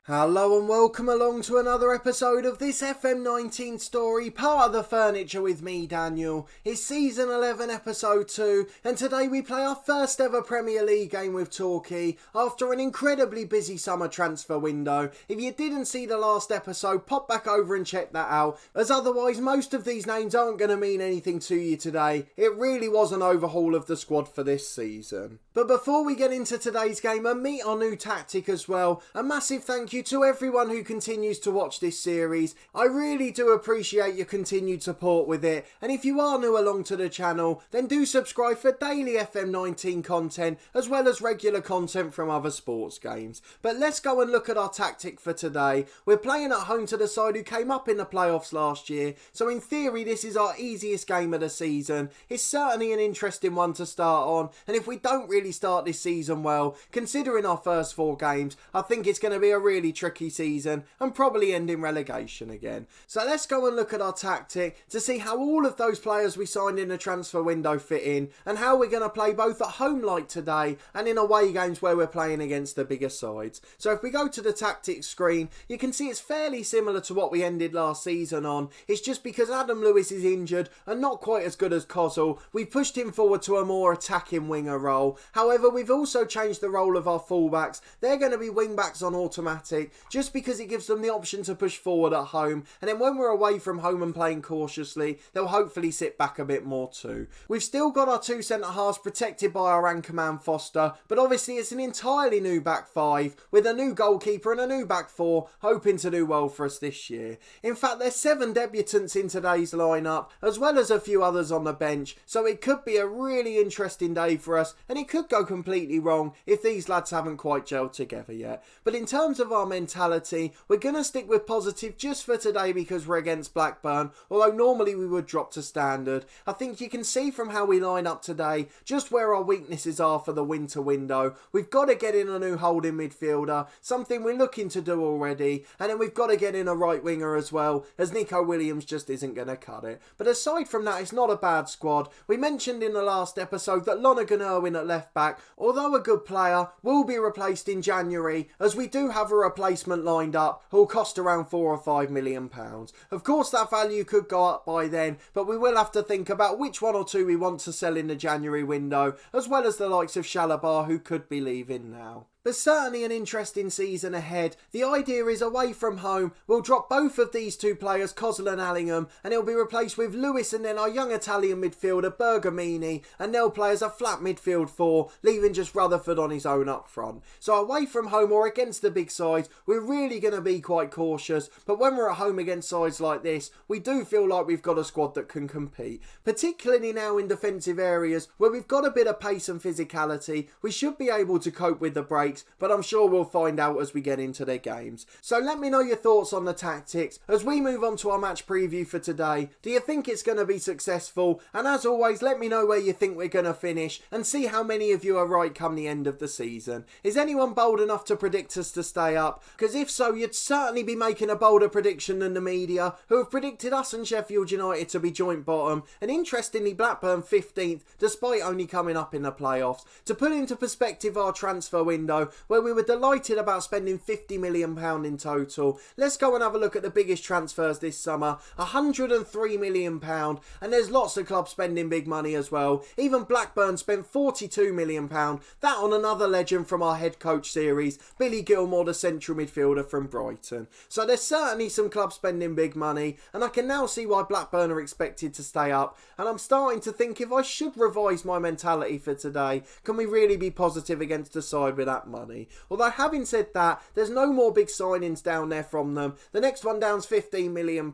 Hello and welcome along to another episode of this FM19 story, part of the furniture with me, Daniel. It's season 11, episode 2, and today we play our first ever Premier League game with Torquay after an incredibly busy summer transfer window. If you didn't see the last episode, pop back over and check that out, as otherwise most of these names aren't going to mean anything to you today. It really was an overhaul of the squad for this season. But before we get into today's game and meet our new tactic as well, a massive thank you to everyone who continues to watch this series. I really do appreciate your continued support with it, and if you are new along to the channel, then do subscribe for daily FM19 content as well as regular content from other sports games. But let's go and look at our tactic for today. We're playing at home to the side who came up in the playoffs last year, so in theory this is our easiest game of the season. It's certainly an interesting one to start on, and if we don't really start this season well, considering our first 4 games, I think it's going to be a really tricky season and probably end in relegation again. So let's go and look at our tactic to see how all of those players we signed in the transfer window fit in, and how we're going to play both at home like today and in away games where we're playing against the bigger sides. So if we go to the tactics screen, you can see it's fairly similar to what we ended last season on. It's just because Adam Lewis is injured and not quite as good as Kozul, we've pushed him forward to a more attacking winger role. However, we've also changed the role of our fullbacks. They're going to be wing backs on automatic, just because it gives them the option to push forward at home, and then when we're away from home and playing cautiously, they'll hopefully sit back a bit more too. We've still got our 2 centre halves protected by our anchor man Foster, but obviously it's an entirely new back 5 with a new goalkeeper and a new back 4 hoping to do well for us this year. In fact, there's 7 debutants in today's lineup as well as a few others on the bench, so it could be a really interesting day for us, and it could go completely wrong if these lads haven't quite gelled together yet. But in terms of our mentality, we're going to stick with positive just for today because we're against Blackburn, although normally we would drop to standard. I think you can see from how we line up today just where our weaknesses are for the winter window. We've got to get in a new holding midfielder, something we're looking to do already, and then we've got to get in a right winger as well, as Nico Williams just isn't going to cut it. But aside from that, it's not a bad squad. We mentioned in the last episode that Lonergan Irwin at left back, although a good player, will be replaced in January, as we do have a replacement lined up who'll cost around £4 or £5 million. Of course that value could go up by then, but we will have to think about which 1 or 2 we want to sell in the January window, as well as the likes of Shalabar who could be leaving now. But certainly an interesting season ahead. The idea is away from home, we'll drop both of these 2 players, Kozul and Allingham, and it'll be replaced with Lewis and then our young Italian midfielder Bergamini, and they'll play as a flat midfield 4, leaving just Rutherford on his own up front. So away from home or against the big sides, we're really going to be quite cautious, but when we're at home against sides like this, we do feel like we've got a squad that can compete. Particularly now in defensive areas where we've got a bit of pace and physicality, we should be able to cope with the breaks, but I'm sure we'll find out as we get into their games. So let me know your thoughts on the tactics as we move on to our match preview for today. Do you think it's going to be successful? And as always, let me know where you think we're going to finish and see how many of you are right come the end of the season. Is anyone bold enough to predict us to stay up? Because if so, you'd certainly be making a bolder prediction than the media, who have predicted us and Sheffield United to be joint bottom, and interestingly Blackburn 15th despite only coming up in the playoffs. To put into perspective our transfer window, where we were delighted about spending £50 million in total, let's go and have a look at the biggest transfers this summer, £103 million, and there's lots of clubs spending big money as well. Even Blackburn spent £42 million, that on another legend from our head coach series, Billy Gilmore, the central midfielder from Brighton. So there's certainly some clubs spending big money, and I can now see why Blackburn are expected to stay up, and I'm starting to think if I should revise my mentality for today, can we really be positive against a side with that money? Although having said that, there's no more big signings down there from them. The next one down's £15 million,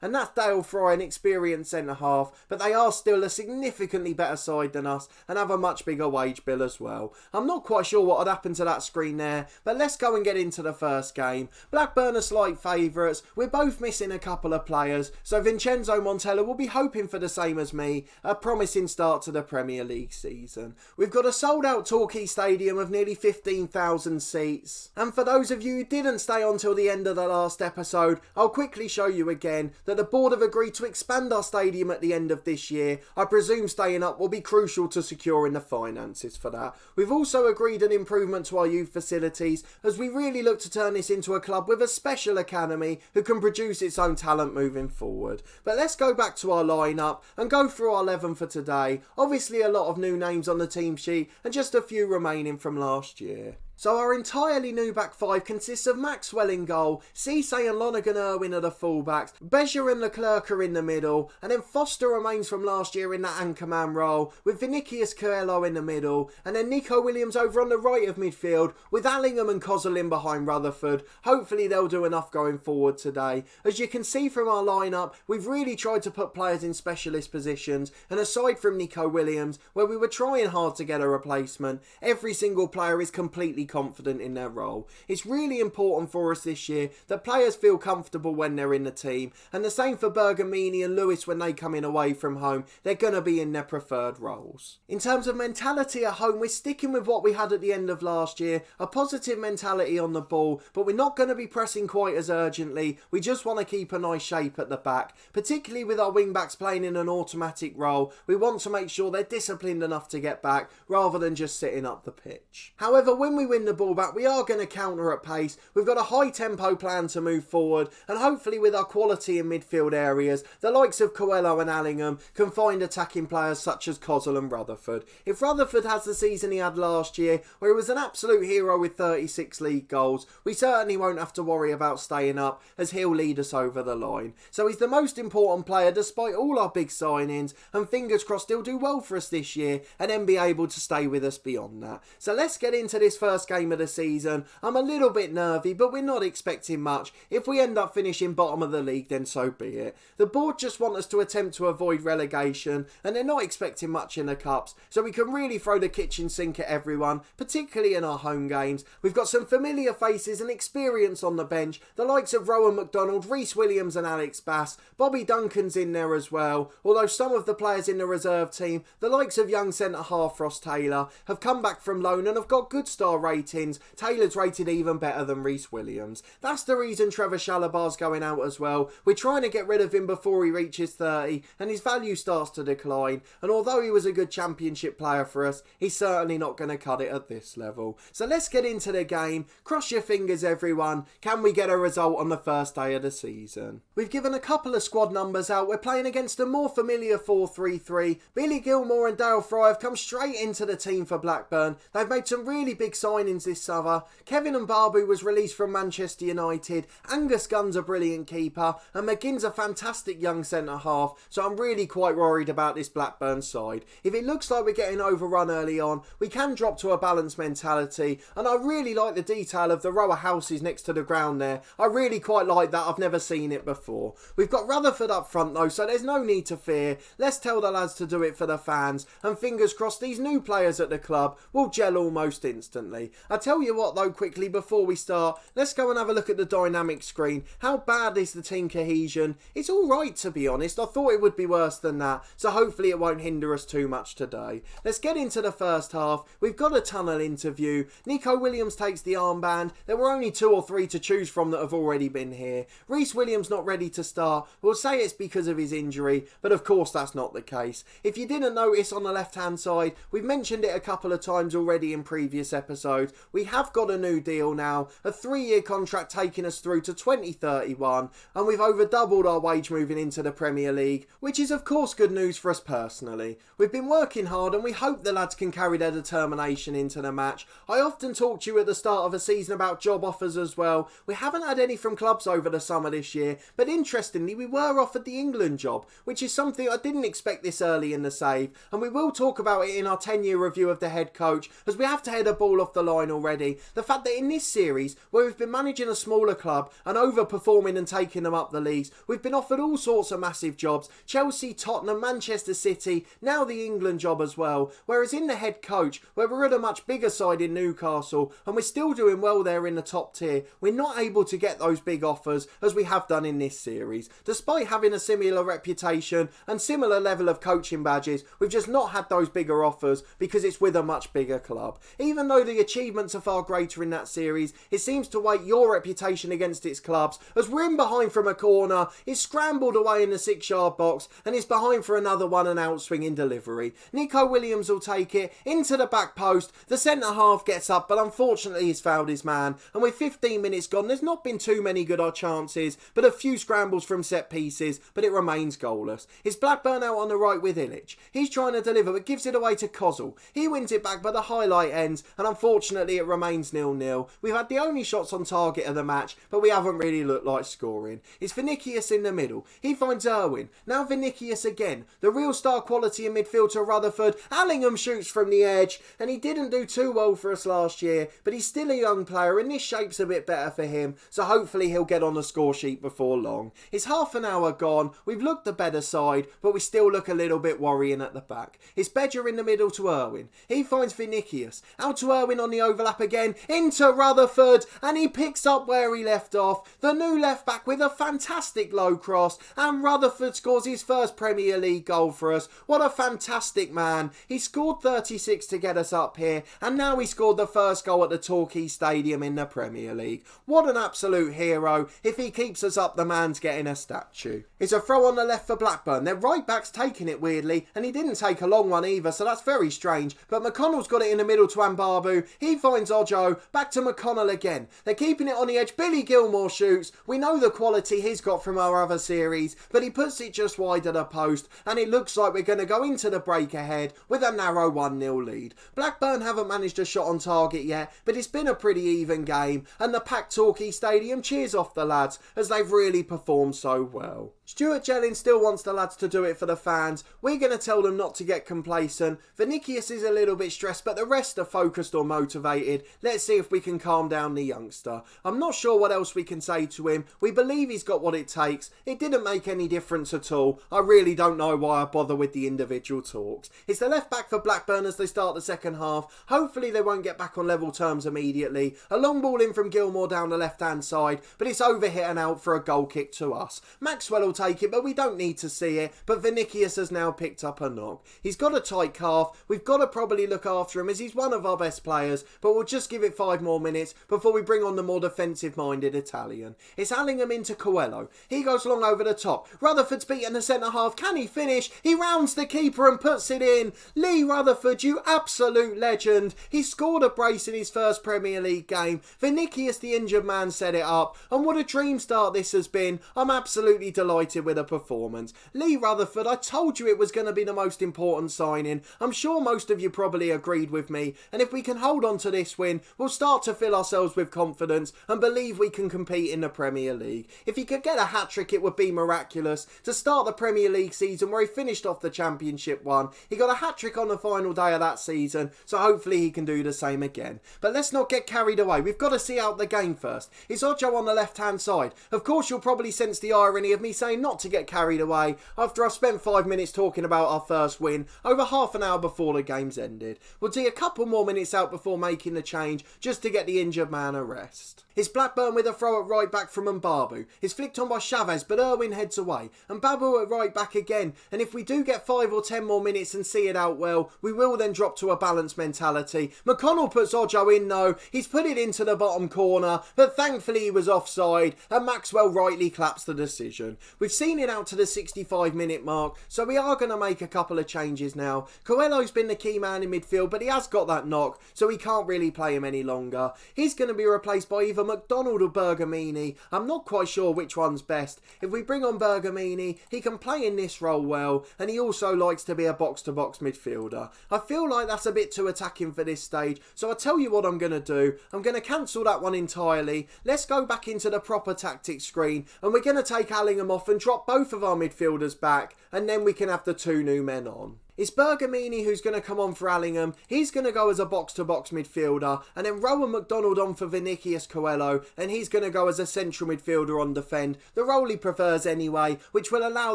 and that's Dale Fry, an experienced centre half, but they are still a significantly better side than us and have a much bigger wage bill as well. I'm not quite sure what would happen to that screen there, but let's go and get into the first game. Blackburn are slight favourites. We're both missing a couple of players, so Vincenzo Montella will be hoping for the same as me, a promising start to the Premier League season. We've got a sold out Torquay Stadium of nearly 15 15,000 seats. And for those of you who didn't stay on till the end of the last episode, I'll quickly show you again that the board have agreed to expand our stadium at the end of this year. I presume staying up will be crucial to securing the finances for that. We've also agreed an improvement to our youth facilities as we really look to turn this into a club with a special academy who can produce its own talent moving forward. But let's go back to our lineup and go through our 11 for today. Obviously a lot of new names on the team sheet and just a few remaining from last year. So our entirely new back five consists of Maxwell in goal, Cisse and Lonergan-Irwin are the fullbacks, Beja and Leclerc are in the middle, and then Foster remains from last year in that anchorman role, with Vinicius Coelho in the middle, and then Nico Williams over on the right of midfield, with Allingham and Kozolin behind Rutherford. Hopefully they'll do enough going forward today. As you can see from our lineup, we've really tried to put players in specialist positions, and aside from Nico Williams, where we were trying hard to get a replacement, every single player is completely confident in their role. It's really important for us this year that players feel comfortable when they're in the team, and the same for Bergamini and Lewis when they come in away from home. They're going to be in their preferred roles. In terms of mentality at home, we're sticking with what we had at the end of last year, a positive mentality on the ball, but we're not going to be pressing quite as urgently. We just want to keep a nice shape at the back, particularly with our wing backs playing in an automatic role. We want to make sure they're disciplined enough to get back rather than just sitting up the pitch. However, when we win the ball back, we are going to counter at pace. We've got a high tempo plan to move forward, and hopefully with our quality in midfield areas, the likes of Coelho and Allingham can find attacking players such as Kozol and Rutherford. If Rutherford has the season he had last year, where he was an absolute hero with 36 league goals, we certainly won't have to worry about staying up, as he'll lead us over the line. So he's the most important player despite all our big signings, and fingers crossed he'll do well for us this year and then be able to stay with us beyond that. So let's get into this first game of the season. I'm a little bit nervy, but we're not expecting much. If we end up finishing bottom of the league, then so be it. The board just want us to attempt to avoid relegation, and they're not expecting much in the cups, so we can really throw the kitchen sink at everyone, particularly in our home games. We've got some familiar faces and experience on the bench, the likes of Rowan McDonald, Reece Williams and Alex Bass. Bobby Duncan's in there as well, although some of the players in the reserve team, the likes of young centre-half Ross Taylor, have come back from loan and have got good star ratings. Taylor's rated even better than Reece Williams. That's the reason Trevor Shalabar's going out as well. We're trying to get rid of him before he reaches 30 and his value starts to decline, and although he was a good championship player for us, he's certainly not going to cut it at this level. So let's get into the game. Cross your fingers everyone. Can we get a result on the first day of the season? We've given a couple of squad numbers out. We're playing against a more familiar 4-3-3. Billy Gilmore and Dale Fry have come straight into the team for Blackburn. They've made some really big signings this summer. Kevin Mbabu was released from Manchester United. Angus Gunn's a brilliant keeper, and McGinn's a fantastic young centre-half, so I'm really quite worried about this Blackburn side. If it looks like we're getting overrun early on, we can drop to a balanced mentality, and I really like the detail of the row of houses next to the ground there. I really quite like that. I've never seen it before. We've got Rutherford up front though, so there's no need to fear. Let's tell the lads to do it for the fans, and fingers crossed these new players at the club will gel almost instantly. I tell you what though, quickly before we start, let's go and have a look at the dynamic screen. How bad is the team cohesion? It's alright to be honest. I thought it would be worse than that, so hopefully it won't hinder us too much today. Let's get into the first half. We've got a tunnel interview. Nico Williams takes the armband. There were only 2 or 3 to choose from that have already been here. Reece Williams not ready to start. We'll say it's because of his injury, but of course that's not the case. If you didn't notice on the left hand side, we've mentioned it a couple of times already in previous episodes. We have got a new deal now, a 3-year contract taking us through to 2031, and we've over doubled our wage moving into the Premier League, which is of course good news for us personally. We've been working hard and we hope the lads can carry their determination into the match. I often talk to you at the start of a season about job offers as well. We haven't had any from clubs over the summer this year, but interestingly we were offered the England job, which is something I didn't expect this early in the save, and we will talk about it in our 10-year review of the head coach, as we have to head a ball off the line already. The fact that in this series, where we've been managing a smaller club and overperforming and taking them up the leagues, we've been offered all sorts of massive jobs. Chelsea, Tottenham, Manchester City, now the England job as well. Whereas in the head coach, where we're at a much bigger side in Newcastle, and we're still doing well there in the top tier, we're not able to get those big offers as we have done in this series. Despite having a similar reputation and similar level of coaching badges, we've just not had those bigger offers because it's with a much bigger club. Even though the achievement achievements are far greater in that series. It seems to weight your reputation against its clubs, as we're in behind from a corner, it's scrambled away in the 6-yard box, and it's behind for another one and outswing in delivery. Nico Williams will take it into the back post, the centre half gets up, but unfortunately he's fouled his man, and with 15 minutes gone, there's not been too many good chances, but a few scrambles from set pieces, but it remains goalless. It's Blackburn out on the right with Illich. He's trying to deliver, but gives it away to Kozul. He wins it back, but the highlight ends, and unfortunately it remains 0-0. We've had the only shots on target of the match, but we haven't really looked like scoring. It's Vinicius in the middle. He finds Irwin. Now Vinicius again. The real star quality in midfield to Rutherford. Allingham shoots from the edge, and he didn't do too well for us last year, but he's still a young player, and this shape's a bit better for him, so hopefully he'll get on the score sheet before long. It's half an hour gone. We've looked the better side, but we still look a little bit worrying at the back. It's Bedger in the middle to Irwin. He finds Vinicius. Out to Irwin on the overlap again. Into Rutherford, and he picks up where he left off. The new left back with a fantastic low cross, and Rutherford scores his first Premier League goal for us. What a fantastic man. He scored 36 to get us up here, and now he scored the first goal at the Torquay Stadium in the Premier League. What an absolute hero. If he keeps us up, the man's getting a statue. It's a throw on the left for Blackburn. Their right back's taking it weirdly, and he didn't take a long one either, so that's very strange. But McConnell's got it in the middle to Ambabu. He finds Ojo. Back to McConnell again. They're keeping it on the edge. Billy Gilmore shoots. We know the quality he's got from our other series, but he puts it just wide of the post, and it looks like we're going to go into the break ahead with a narrow 1-0 lead. Blackburn haven't managed a shot on target yet, but it's been a pretty even game, and the packed Torquay Stadium cheers off the lads as they've really performed so well. Stuart Jellin still wants the lads to do it for the fans. We're going to tell them not to get complacent. Vinicius is a little bit stressed, but the rest are focused or motivated. Let's see if we can calm down the youngster. I'm not sure what else we can say to him. We believe he's got what it takes. It didn't make any difference at all. I really don't know why I bother with the individual talks. It's the left back for Blackburn as they start the second half. Hopefully they won't get back on level terms immediately. A long ball in from Gilmore down the left hand side, but it's over hit and out for a goal kick to us. Maxwell will take it, but we don't need to see it. But Vinicius has now picked up a knock. He's got a tight calf. We've got to probably look after him as he's one of our best players, but we'll just give it 5 more minutes before we bring on the more defensive minded Italian. It's Allingham into Coelho. He goes long over the top. Rutherford's beaten the centre half. Can he finish? He rounds the keeper and puts it in. Lee Rutherford, you absolute legend. He scored a brace in his first Premier League game. Vinicius, the injured man, set it up, and what a dream start this has been. I'm absolutely delighted with the performance. Lee Rutherford, I told you it was going to be the most important signing. I'm sure most of you probably agreed with me, and if we can hold on to this win, we'll start to fill ourselves with confidence and believe we can compete in the Premier League. If he could get a hat-trick, it would be miraculous. To start the Premier League season where he finished off the Championship one, he got a hat-trick on the final day of that season, so hopefully he can do the same again. But let's not get carried away. We've got to see out the game first. It's Ojo on the left-hand side. Of course, you'll probably sense the irony of me saying not to get carried away after I've spent 5 minutes talking about our first win over half an hour before the game's ended. We'll see a couple more minutes out before making the change just to get the injured man a rest. It's Blackburn with a throw at right back from Mbabu. It's flicked on by Chavez, but Irwin heads away. Mbabu at right back again, and if we do get 5 or 10 more minutes and see it out well, we will then drop to a balanced mentality. McConnell puts Ojo in though. He's put it into the bottom corner, but thankfully he was offside, and Maxwell rightly claps the decision. We've seen it out to the 65-minute mark, so we are going to make a couple of changes now. Coelho's been the key man in midfield, but he has got that knock, so we can't really play him any longer. He's going to be replaced by either McDonald or Bergamini. I'm not quite sure which one's best. If we bring on Bergamini, he can play in this role well, and he also likes to be a box-to-box midfielder. I feel like that's a bit too attacking for this stage, so I'll tell you what I'm going to do. I'm going to cancel that one entirely. Let's go back into the proper tactics screen, and we're going to take Allingham off and drop both of our midfielders back, and then we can have the 2 new men on. It's Bergamini who's going to come on for Allingham. He's going to go as a box-to-box midfielder, and then Rowan McDonald on for Vinicius Coelho, and he's going to go as a central midfielder on defend, the role he prefers anyway, which will allow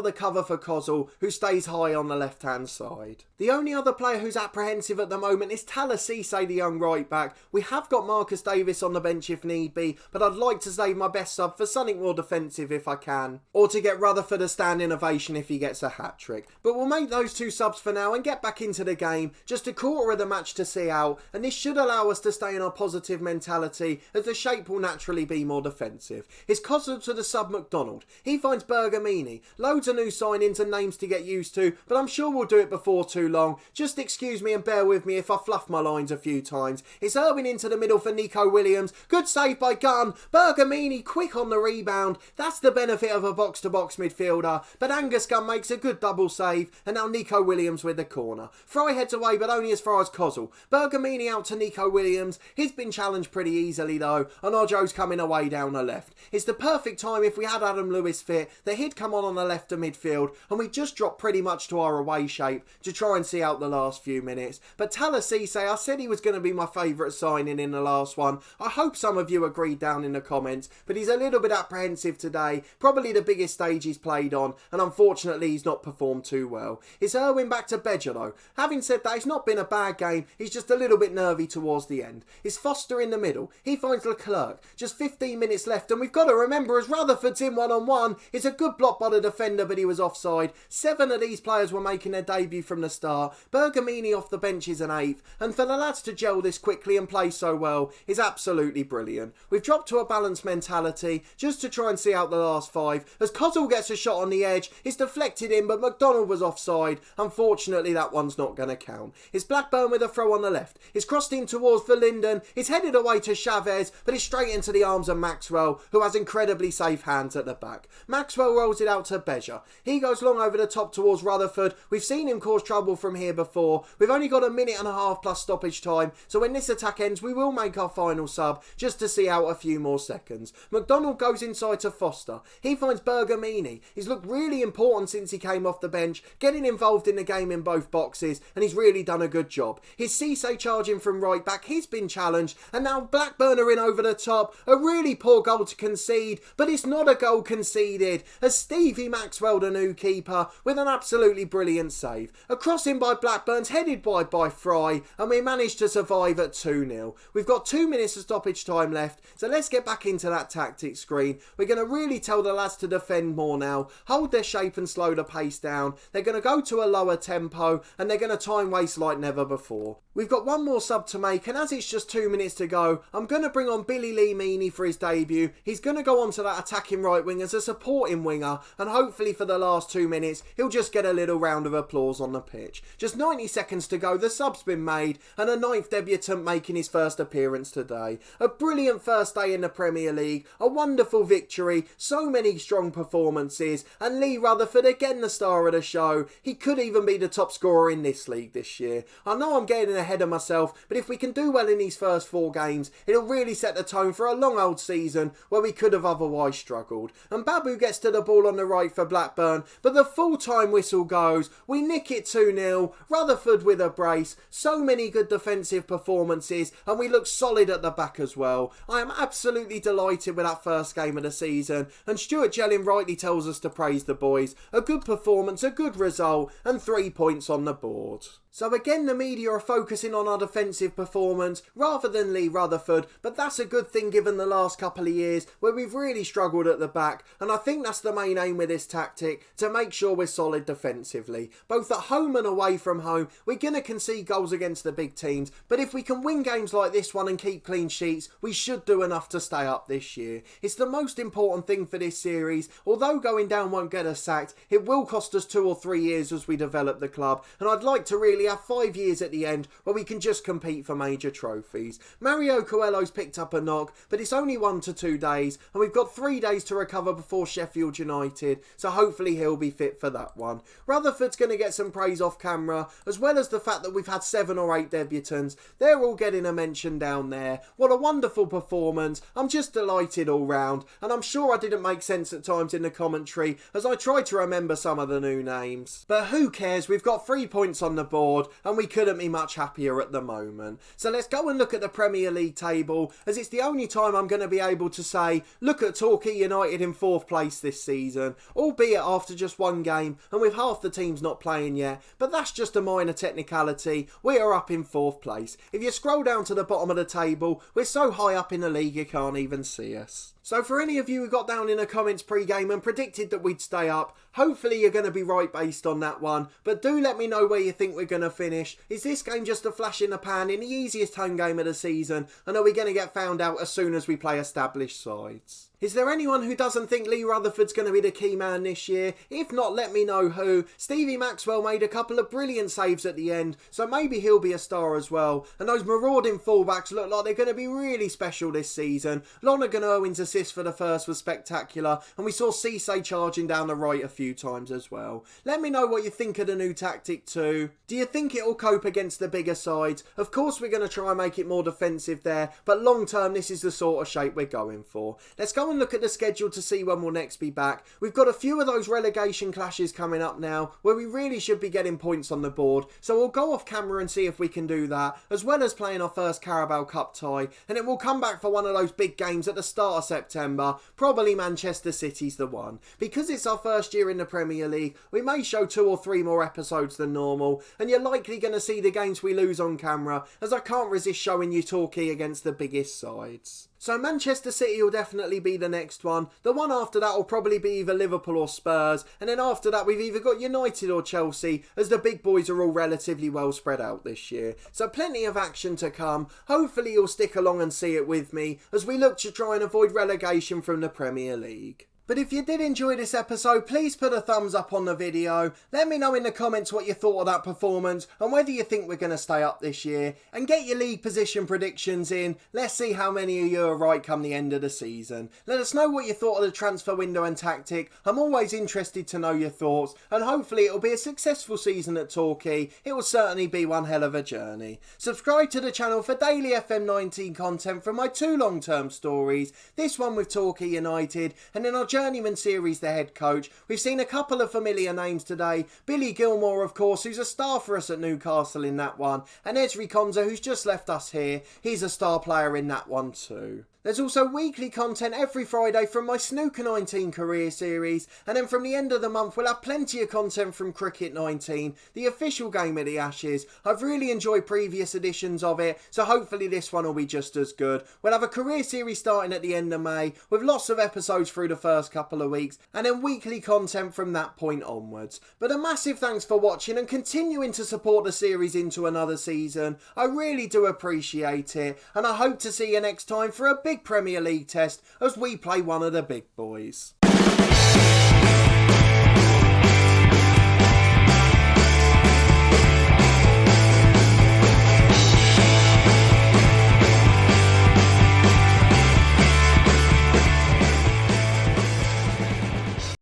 the cover for Kozul, who stays high on the left-hand side. The only other player who's apprehensive at the moment is Talasise, the young right-back. We have got Marcus Davis on the bench if need be, but I'd like to save my best sub for something more defensive if I can, or to get Rutherford a standing ovation if he gets a hat-trick. But we'll make those 2 subs for now and get back into the game. Just a quarter of the match to see out, and this should allow us to stay in our positive mentality as the shape will naturally be more defensive. It's Cozzle to the sub McDonald. He finds Bergamini. Loads of new signings and names to get used to, but I'm sure we'll do it before too long. Just excuse me and bear with me if I fluff my lines a few times. It's Irwin into the middle for Nico Williams. Good save by Gunn. Bergamini quick on the rebound. That's the benefit of a box-to-box midfielder, but Angus Gunn makes a good double save, and now Nico Williams with the corner. Fry heads away, but only as far as Cozzle. Bergamini out to Nico Williams. He's been challenged pretty easily though, and Ojo's coming away down the left. It's the perfect time if we had Adam Lewis fit that he'd come on the left of midfield, and we just dropped pretty much to our away shape to try and see out the last few minutes. But Talasise, I said he was going to be my favourite signing in the last one. I hope some of you agreed down in the comments, but he's a little bit apprehensive today. Probably the biggest stage he's played on, and unfortunately he's not performed too well. It's Irwin back to Bedger though. Having said that, it's not been a bad game, he's just a little bit nervy towards the end. It's Foster in the middle. He finds Leclerc. Just 15 minutes left, and we've got to remember as Rutherford's in one-on-one. It's a good block by the defender, but he was offside. 7 of these players were making their debut from the start. Bergamini off the bench is an 8th, and for the lads to gel this quickly and play so well is absolutely brilliant. We've dropped to a balanced mentality just to try and see out the last 5. As Cozzle gets a shot on the edge, it's deflected in, but McDonald was offside. Unfortunately, that one's not going to count. It's Blackburn with a throw on the left. It's crossed in towards Verlinden. It's headed away to Chavez, but it's straight into the arms of Maxwell, who has incredibly safe hands at the back. Maxwell rolls it out to Beja. He goes long over the top towards Rutherford. We've seen him cause trouble from here before. We've only got a minute and a half plus stoppage time, so when this attack ends, we will make our final sub just to see out a few more seconds. McDonald goes inside to Foster. He finds Bergamini. He's looked really important since he came off the bench, getting involved in the game in both boxes, and he's really done a good job. His Cisse charging from right back, he's been challenged, and now Blackburn are in over the top. A really poor goal to concede, but it's not a goal conceded, as Stevie Maxwell, the new keeper, with an absolutely brilliant save. A crossing by Blackburn's headed wide by Fry, and we managed to survive at 2-0. We've got 2 minutes of stoppage time left, so let's get back into that tactics screen. We're going to really tell the lads to defend more now, hold their shape and slow the pace down. They're going to go to a lower tempo, and they're going to time waste like never before. We've got one more sub to make, and as it's just 2 minutes to go, I'm going to bring on Billy Lee Meaney for his debut. He's going to go on to that attacking right wing as a supporting winger, and hopefully for the last 2 minutes, he'll just get a little round of applause on the pitch. Just 90 seconds to go, the sub's been made, and a 9th debutant making his first appearance today. A brilliant first day in the Premier League, a wonderful victory, so many strong performances, and Lee Rutherford again the star of the show. He could even be the top scorer in this league this year. I know I'm getting ahead of myself, but if we can do well in these first 4 games, it'll really set the tone for a long old season where we could have otherwise struggled. And Babu gets to the ball on the right for Blackburn, but the full-time whistle goes. We nick it 2-0, Rutherford with a brace, so many good defensive performances, and we look solid at the back as well. I am absolutely delighted with that first game of the season, and Stuart Jelling rightly tells us to praise the boys. A good performance, a good result, and 3 points on the board. So again, the media are focusing on our defensive performance rather than Lee Rutherford, but that's a good thing given the last couple of years where we've really struggled at the back, and I think that's the main aim with this tactic, to make sure we're solid defensively. Both at home and away from home, we're going to concede goals against the big teams, but if we can win games like this one and keep clean sheets, we should do enough to stay up this year. It's the most important thing for this series. Although going down won't get us sacked, it will cost us 2 or 3 years as we develop the club, and I'd like to really have 5 years at the end where we can just compete for major trophies. Mario Coelho's picked up a knock, but it's only 1 to 2 days, and we've got 3 days to recover before Sheffield United, so hopefully he'll be fit for that one. Rutherford's going to get some praise off camera, as well as the fact that we've had 7 or 8 debutants. They're all getting a mention down there. What a wonderful performance. I'm just delighted all round, and I'm sure I didn't make sense at times in the commentary as I tried to remember some of the new names. But who cares, we've got 3 points on the board, and we couldn't be much happier at the moment. So let's go and look at the Premier League table, as it's the only time I'm going to be able to say, look at Torquay United in 4th place this season, albeit after just 1 game and with half the teams not playing yet, but that's just a minor technicality. We are up in 4th place. If you scroll down to the bottom of the table, we're so high up in the league you can't even see us. So for any of you who got down in the comments pre-game and predicted that we'd stay up, hopefully you're going to be right based on that one. But do let me know where you think we're going to finish. Is this game just a flash in the pan in the easiest home game of the season? And are we going to get found out as soon as we play established sides? Is there anyone who doesn't think Lee Rutherford's going to be the key man this year? If not, let me know who. Stevie Maxwell made a couple of brilliant saves at the end, so maybe he'll be a star as well. And those marauding fullbacks look like they're going to be really special this season. Lonergan Irwin's assist for the first was spectacular, and we saw Cisse charging down the right a few times as well. Let me know what you think of the new tactic too. Do you think it'll cope against the bigger sides? Of course we're going to try and make it more defensive there, but long term this is the sort of shape we're going for. Let's go and look at the schedule to see when we'll next be back. We've got a few of those relegation clashes coming up now where we really should be getting points on the board, so we'll go off camera and see if we can do that, as well as playing our first Carabao Cup tie, and then we'll come back for one of those big games at the start of September. Probably Manchester City's the one. Because it's our first year in the Premier League, we may show 2 or 3 more episodes than normal, and you're likely going to see the games we lose on camera, as I can't resist showing you Torquay against the biggest sides. So Manchester City will definitely be the next one. The one after that will probably be either Liverpool or Spurs. And then after that we've either got United or Chelsea, as the big boys are all relatively well spread out this year. So plenty of action to come. Hopefully you'll stick along and see it with me as we look to try and avoid relegation from the Premier League. But if you did enjoy this episode, please put a thumbs up on the video. Let me know in the comments what you thought of that performance and whether you think we're going to stay up this year. And get your league position predictions in. Let's see how many of you are right come the end of the season. Let us know what you thought of the transfer window and tactic. I'm always interested to know your thoughts, and hopefully it'll be a successful season at Torquay. It will certainly be one hell of a journey. Subscribe to the channel for daily FM19 content from my 2 long-term stories. This one with Torquay United, and then our Journeyman series, The Head Coach. We've seen a couple of familiar names today. Billy Gilmore, of course, who's a star for us at Newcastle in that one. And Ezri Konsa, who's just left us here. He's a star player in that one too. There's also weekly content every Friday from my Snooker 19 career series, and then from the end of the month we'll have plenty of content from Cricket 19, the official game of the Ashes. I've really enjoyed previous editions of it, so hopefully this one will be just as good. We'll have a career series starting at the end of May, with lots of episodes through the first couple of weeks, and then weekly content from that point onwards. But a massive thanks for watching and continuing to support the series into another season. I really do appreciate it, and I hope to see you next time for a big Premier League test as we play one of the big boys.